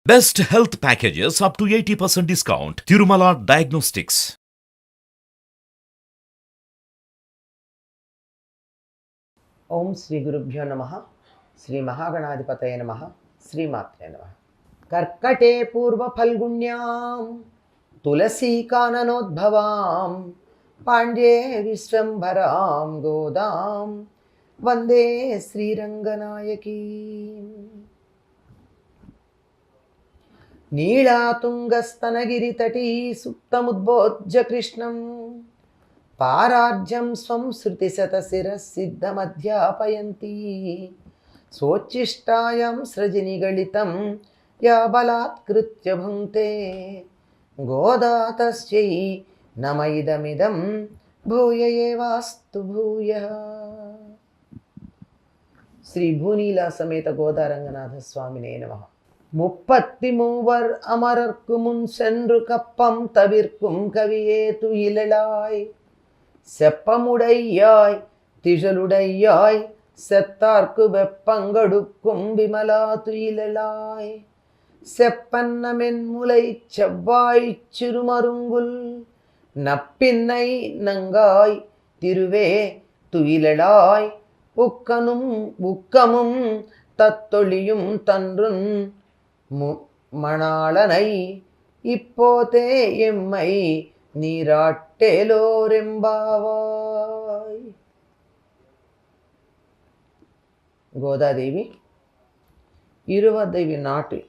Best health packages up to 80% discount. Tirumala Diagnostics. ఓం శ్రీ గురుభ్యో నమ. శ్రీ మహాగణాధిపతయ నమ. శ్రీమాత్రే నమ. కర్కటే పూర్వఫల్గుణ్యాం తులసీకాననోద్భవాం పాండ్యే విశ్వంభరాం గోదాం వందే శ్రీరంగనాయకీ. నీళాతుంగస్తనగిరితటీ సుప్తముద్బోధ్య కృష్ణం పారార్జ్యం స్వం శృతిశతశిరసిద్ధమధ్యాపయంతి సోచ్ఛిష్టాయాం సృజనిగళితం యా బలాత్కృత్య భుంక్తే గోదా తస్యై నమ ఇదమిదం భూయ ఏవాస్తు భూయః. శ్రీ భూనీలా సమేత గోదారంగనాథ స్వామినే నమః. முப்பத்தி மூவர் அமரர்க்கு முன் சென்று கப்பம் தவிர்க்கும் கவியேத்து இழலாய் செப்பமுடையாய் திழலுடையாய் செத்தார்க்கு வெப்பங்கொடுக்கும் விமலா துயிலாய் செப்பன்னமென் முலை செவ்வாய் சிறுமருங்குல் நப்பின்னை நங்காய் திருவே துயிலாய் உக்கனும் உக்கமும் தத்தொழியும் தன்றுன் மணாளனை இப்போதே எம்மை నీరాట్టేలోరెంబావాయ్. గోదాదేవి 20వ నాటి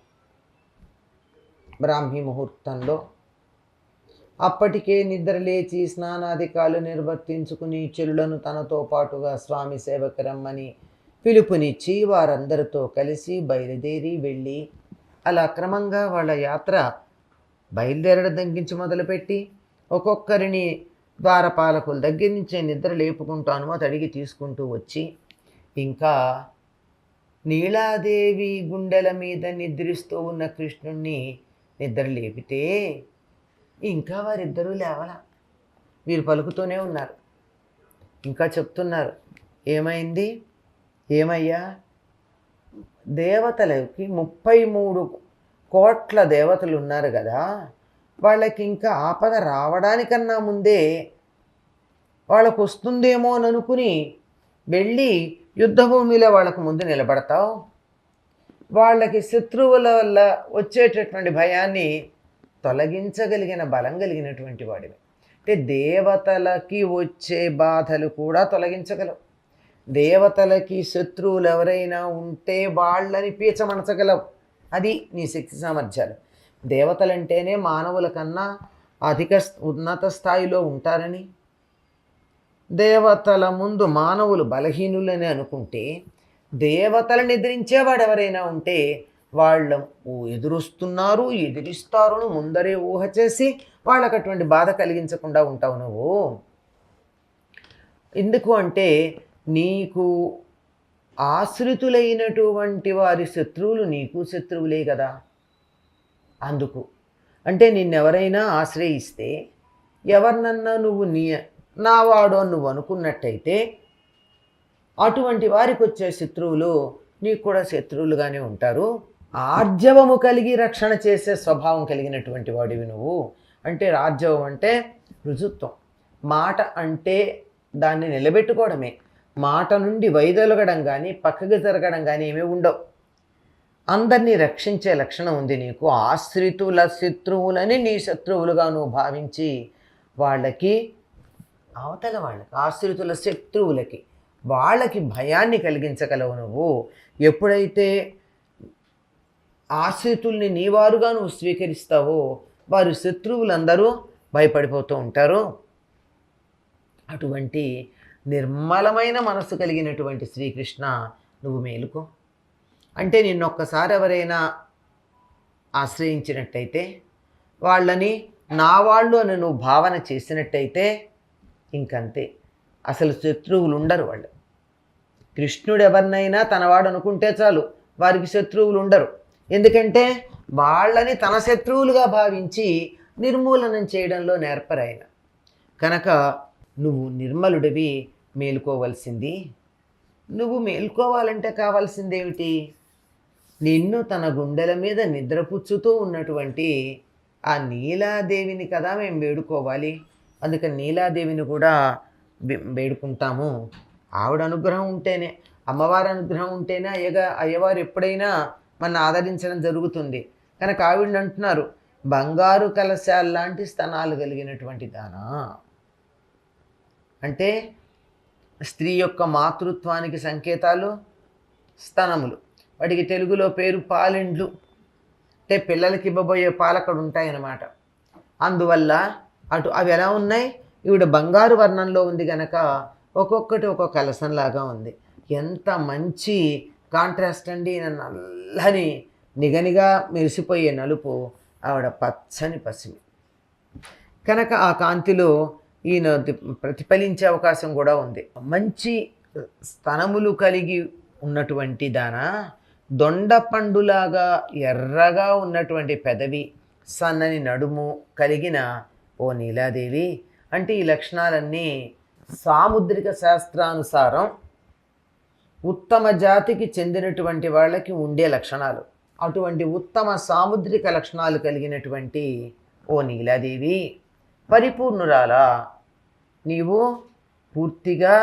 బ్రాహ్మీ ముహూర్తంలో అప్పటికే నిద్రలేచి స్నానాధికాలు నిర్వర్తించుకుని చెరులను తనతో పాటుగా స్వామి సేవకు రమ్మని పిలుపునిచ్చి వారందరితో కలిసి బయలుదేరి వెళ్ళి అలా క్రమంగా వాళ్ళ యాత్ర బయలుదేరడం తగ్గించి మొదలుపెట్టి ఒక్కొక్కరిని ద్వారపాలకుల దగ్గర నుంచే నిద్ర లేపుకుంటూ అనుమతి అడిగి తీసుకుంటూ వచ్చి ఇంకా నీలాదేవి గుండెల మీద నిద్రిస్తూ ఉన్న కృష్ణుణ్ణి నిద్ర లేపితే ఇంకా వారిద్దరూ లేవల. వీరు పలుకుతూనే ఉన్నారు, ఇంకా చెప్తున్నారు. ఏమైంది, ఏమయ్యా, దేవతలకి 33 కోట్ల దేవతలు ఉన్నారు కదా, వాళ్ళకి ఇంకా ఆపద రావడానికన్నా ముందే వాళ్ళకు వస్తుందేమో అని అనుకుని వెళ్ళి యుద్ధభూమిలో వాళ్ళకు ముందు నిలబడతావు. వాళ్ళకి శత్రువుల వల్ల వచ్చేటటువంటి భయాన్ని తొలగించగలిగిన బలం కలిగినటువంటి వాడివి. అంటే దేవతలకి వచ్చే బాధలు కూడా తొలగించగలవు. దేవతలకి శత్రువులు ఎవరైనా ఉంటే వాళ్ళని పీచమనచగలవు. అది నీ శక్తి సామర్థ్యాలు. దేవతలంటేనే మానవుల కన్నా అధిక ఉన్నత స్థాయిలో ఉంటారని, దేవతల ముందు మానవులు బలహీనులని అనుకుంటే దేవతలను ఎదిరించేవాడు ఎవరైనా ఉంటే వాళ్ళు ఎదురొస్తున్నారు, ఎదిరిస్తారు ముందరే ఊహ చేసి వాళ్ళకు అటువంటి బాధ కలిగించకుండా ఉంటావు నువ్వు. ఎందుకు అంటే నీకు ఆశ్రితులైనటువంటి వారి శత్రువులు నీకు శత్రువులే కదా. అందుకు అంటే నిన్నెవరైనా ఆశ్రయిస్తే ఎవరినన్నా నువ్వు నావాడో నువ్వు అనుకున్నట్టయితే అటువంటి వారికి వచ్చే శత్రువులు నీకు కూడా శత్రువులుగానే ఉంటారు. ఆర్జవము కలిగి రక్షణ చేసే స్వభావం కలిగినటువంటి వాడివి నువ్వు. అంటే ఆర్జవం అంటే రుజుత్వం, మాట అంటే దాన్ని నిలబెట్టుకోవడమే. మాట నుండి వైదొలగడం కానీ పక్కకి జరగడం కానీ ఏమీ ఉండవు. అందరినీ రక్షించే లక్షణం ఉంది నీకు. ఆశ్రితుల శత్రువులని నీ శత్రువులుగా నువ్వు భావించి వాళ్ళకి అవతల వాళ్ళకి ఆశ్రితుల శత్రువులకి వాళ్ళకి భయాన్ని కలిగించగలవు నువ్వు. ఎప్పుడైతే ఆశ్రితుల్ని నీవారుగా నువ్వు స్వీకరిస్తావో వారు శత్రువులందరూ భయపడిపోతూ ఉంటారు. అటువంటి నిర్మలమైన మనస్సు కలిగినటువంటి శ్రీకృష్ణ నువ్వు మేలుకో. అంటే నిన్నొక్కసారి ఎవరైనా ఆశ్రయించినట్టయితే వాళ్ళని నా వాళ్ళు అని నువ్వు భావన చేసినట్టయితే ఇంకంతే, అసలు శత్రువులు ఉండరు వాళ్ళు. కృష్ణుడు ఎవరినైనా తనవాడు అనుకుంటే చాలు, వారికి శత్రువులు ఉండరు. ఎందుకంటే వాళ్ళని తన శత్రువులుగా భావించి నిర్మూలనం చేయడంలో నేర్పరాయన. కనుక నువ్వు నిర్మలుడివి, మేలుకోవలసింది. నువ్వు మేల్కోవాలంటే కావాల్సిందేమిటి? నిన్ను తన గుండెల మీద నిద్రపుచ్చుతూ ఉన్నటువంటి ఆ నీలాదేవిని కదా మేము వేడుకోవాలి. అందుకని నీలాదేవిని కూడా వేడుకుంటాము. ఆవిడ అనుగ్రహం ఉంటేనే, అమ్మవారి అనుగ్రహం ఉంటేనే అయ్యవారు ఎప్పుడైనా మన ఆదరించడం జరుగుతుంది. కనుక ఆవిడని అంటున్నారు, బంగారు కలశాల్లాంటి స్తనాలు కలిగినటువంటి దానా. అంటే స్త్రీ యొక్క మాతృత్వానికి సంకేతాలు స్తనములు. వాటికి తెలుగులో పేరు పాలెండ్లు. అంటే పిల్లలకి ఇవ్వబోయే పాలు అక్కడ ఉంటాయన్నమాట. అందువల్ల అవి ఎలా ఉన్నాయి, ఈవిడ బంగారు వర్ణంలో ఉంది కనుక ఒక్కొక్కటి ఒక్కొక్క కలసంలాగా ఉంది. ఎంత మంచి కాంట్రాస్ట్ అండి. నల్లని నిగనిగా మెరిసిపోయే నలుపు, ఆవిడ పచ్చని పసిమి. కనుక ఆ కాంతిలో ఈయన ప్రతిఫలించే అవకాశం కూడా ఉంది. మంచి స్తనములు కలిగి ఉన్నటువంటి దాన, దొండపండులాగా ఎర్రగా ఉన్నటువంటి పెదవి, సన్నని నడుము కలిగిన ఓ నీలాదేవి. అంటే ఈ లక్షణాలన్నీ సాముద్రిక శాస్త్రానుసారం ఉత్తమ జాతికి చెందినటువంటి వాళ్ళకి ఉండే లక్షణాలు. అటువంటి ఉత్తమ సాముద్రిక లక్షణాలు కలిగినటువంటి ఓ నీలాదేవి, పరిపూర్ణురాలా, నీవు పూర్తిగా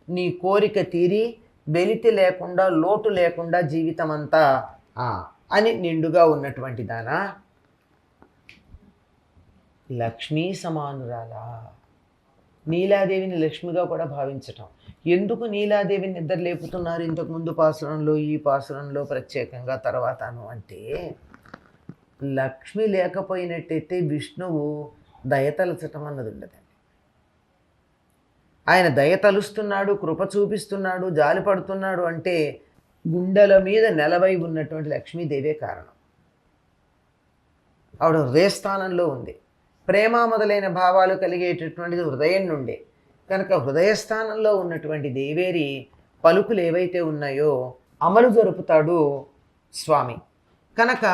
నీ కోరిక తీరి వెలితి లేకుండా లోటు లేకుండా జీవితం అంతా అని నిండుగా ఉన్నటువంటి దానా, లక్ష్మీ సమానురాలా. నీలాదేవిని లక్ష్మిగా కూడా భావించటం. ఎందుకు నీలాదేవిని నిద్ర లేపుతున్నారు ఇంతకుముందు పాసురంలో, ఈ పాసురంలో ప్రత్యేకంగా తర్వాతను అంటే, లక్ష్మి లేకపోయినట్టయితే విష్ణువు దయతలచటం అన్నది ఉండదండి. ఆయన దయతలుస్తున్నాడు, కృప చూపిస్తున్నాడు, జాలి పడుతున్నాడు అంటే గుండెల మీద నెలవై ఉన్నటువంటి లక్ష్మీదేవే కారణం. ఆవిడ హృదయస్థానంలో ఉంది. ప్రేమ మొదలైన భావాలు కలిగేటటువంటిది హృదయం నుండే. కనుక హృదయస్థానంలో ఉన్నటువంటి దేవేరి పలుకులు ఏవైతే ఉన్నాయో అమలు జరుపుతాడు స్వామి. కనుక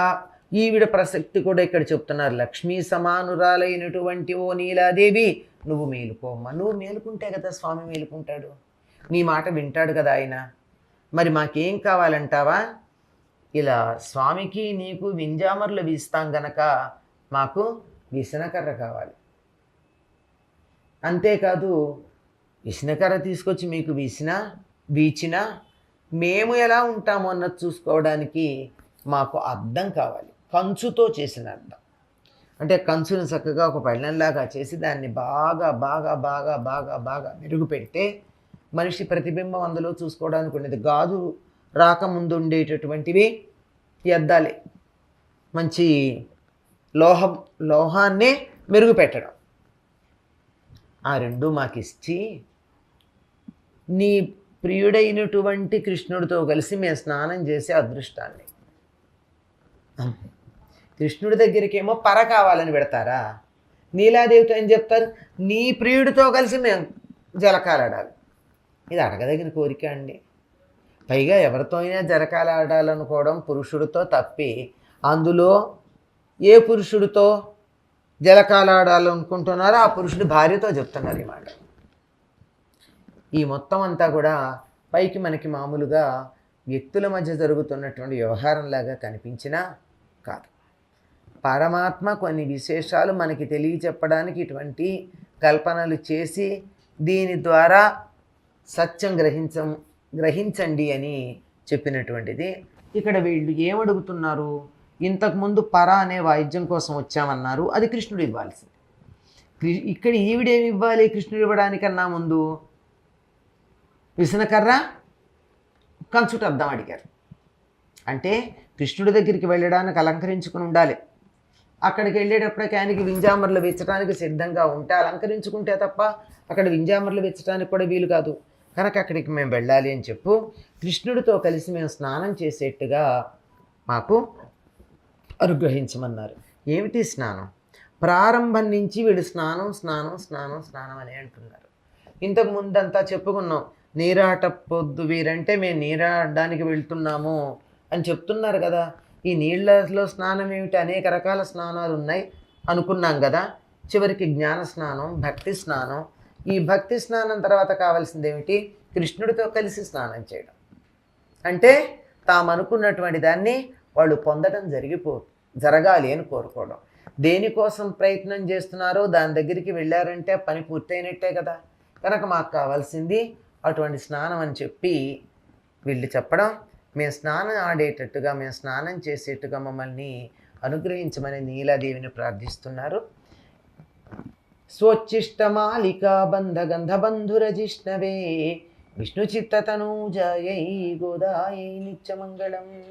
ఈవిడ ప్రసక్తి కూడా ఇక్కడ చెప్తున్నారు. లక్ష్మీ సమానురాలైనటువంటి ఓ నీలాదేవి, నువ్వు మేలుకోమ్మా. నువ్వు మేలుకుంటే కదా స్వామి మేలుకుంటాడు. నీ మాట వింటాడు కదా ఆయన. మరి మాకేం కావాలంటావా? ఇలా స్వామికి నీకు వింజామర్లు వీస్తాం గనక మాకు విసనకర్ర కావాలి. అంతేకాదు, విసనకర్ర తీసుకొచ్చి మీకు వీచినా మేము ఎలా ఉంటామో అన్నది చూసుకోవడానికి మాకు అద్దం కావాలి. కంచుతో చేసిన అద్దం. అంటే కంచుని చక్కగా ఒక పళ్ళెంలాగా చేసి దాన్ని బాగా బాగా బాగా బాగా బాగా మెరుగు పెడితే మనిషి ప్రతిబింబం అందులో చూసుకోవడానికి ఉండేది. గాజు రాకముందు ఉండేటటువంటివి ఈ అద్దాలే. మంచి లోహాన్నే మెరుగు పెట్టడం. ఆ రెండు మాకిచ్చి నీ ప్రియుడైనటువంటి కృష్ణుడితో కలిసి మేము స్నానం చేసే అదృష్టాన్ని. కృష్ణుడి దగ్గరికేమో పర కావాలని పెడతారా? నీలాదేవితో ఏం చెప్తారు? నీ ప్రియుడితో కలిసి మేము జలకాలాడాలి. ఇది అడగదగిన కోరిక అండి. పైగా ఎవరితో అయినా జలకాలాడాలనుకోవడం పురుషుడితో తప్పి, అందులో ఏ పురుషుడితో జలకాలాడాలనుకుంటున్నారో ఆ పురుషుడి భార్యతో చెప్తున్నారు ఈ మాట. ఈ మొత్తం అంతా కూడా పైకి మనకి మామూలుగా వ్యక్తుల మధ్య జరుగుతున్నటువంటి వ్యవహారంలాగా కనిపించినా కాదు. పరమాత్మ కొన్ని విశేషాలు మనకి తెలియచెప్పడానికి ఇటువంటి కల్పనలు చేసి దీని ద్వారా సత్యం గ్రహించండి అని చెప్పినటువంటిది. ఇక్కడ వీళ్ళు ఏమడుగుతున్నారు? ఇంతకుముందు పర అనే వాయిద్యం కోసం వచ్చామన్నారు, అది కృష్ణుడు ఇవ్వాల్సింది. ఇక్కడ ఈవిడేమి ఇవ్వాలి కృష్ణుడు ఇవ్వడానికన్నా ముందు? విసనకర్ర, కంచుట అద్దం అడిగారు. అంటే కృష్ణుడి దగ్గరికి వెళ్ళడానికి అలంకరించుకుని ఉండాలి. అక్కడికి వెళ్ళేటప్పటికి ఆయనకి వింజామర్లు వెచ్చడానికి సిద్ధంగా ఉంటే అలంకరించుకుంటే తప్ప అక్కడ వింజామర్లు వెచ్చడానికి కూడా వీలు కాదు. కనుక అక్కడికి మేము వెళ్ళాలి అని చెప్పు కృష్ణుడితో కలిసి మేము స్నానం చేసేట్టుగా మాకు అనుగ్రహించమన్నారు. ఏమిటి స్నానం? ప్రారంభం నుంచి వీడు స్నానం స్నానం స్నానం స్నానం అని అంటున్నారు. ఇంతకు ముందంతా చెప్పుకున్నాం. నీరాట పొద్దు వీరంటే మేము నీరాడడానికి వెళ్తున్నాము అని చెప్తున్నారు కదా. ఈ నీళ్ళలో స్నానం ఏమిటి? అనేక రకాల స్నానాలు ఉన్నాయి అనుకున్నాం కదా. చివరికి జ్ఞాన స్నానం, భక్తి స్నానం. ఈ భక్తి స్నానం తర్వాత కావాల్సింది ఏమిటి? కృష్ణుడితో కలిసి స్నానం చేయడం. అంటే తాము అనుకున్నటువంటి దాన్ని వాళ్ళు పొందడం జరగాలి అని కోరుకోవడం. దేనికోసం ప్రయత్నం చేస్తున్నారో దాని దగ్గరికి వెళ్ళారంటే పని పూర్తయినట్టే కదా. కనుక మాకు కావాల్సింది అటువంటి స్నానం అని చెప్పి వీళ్ళు చెప్పడం, మేము స్నానం ఆడేటట్టుగా, మేము స్నానం చేసేట్టుగా మమ్మల్ని అనుగ్రహించమని నీలాదేవిని ప్రార్థిస్తున్నారు. స్వోచ్చిష్టమాలికా బంధగంధబంధురజిష్ణవే విష్ణుచిత్తతనూజాయై గోదాయై నిత్యమంగళం.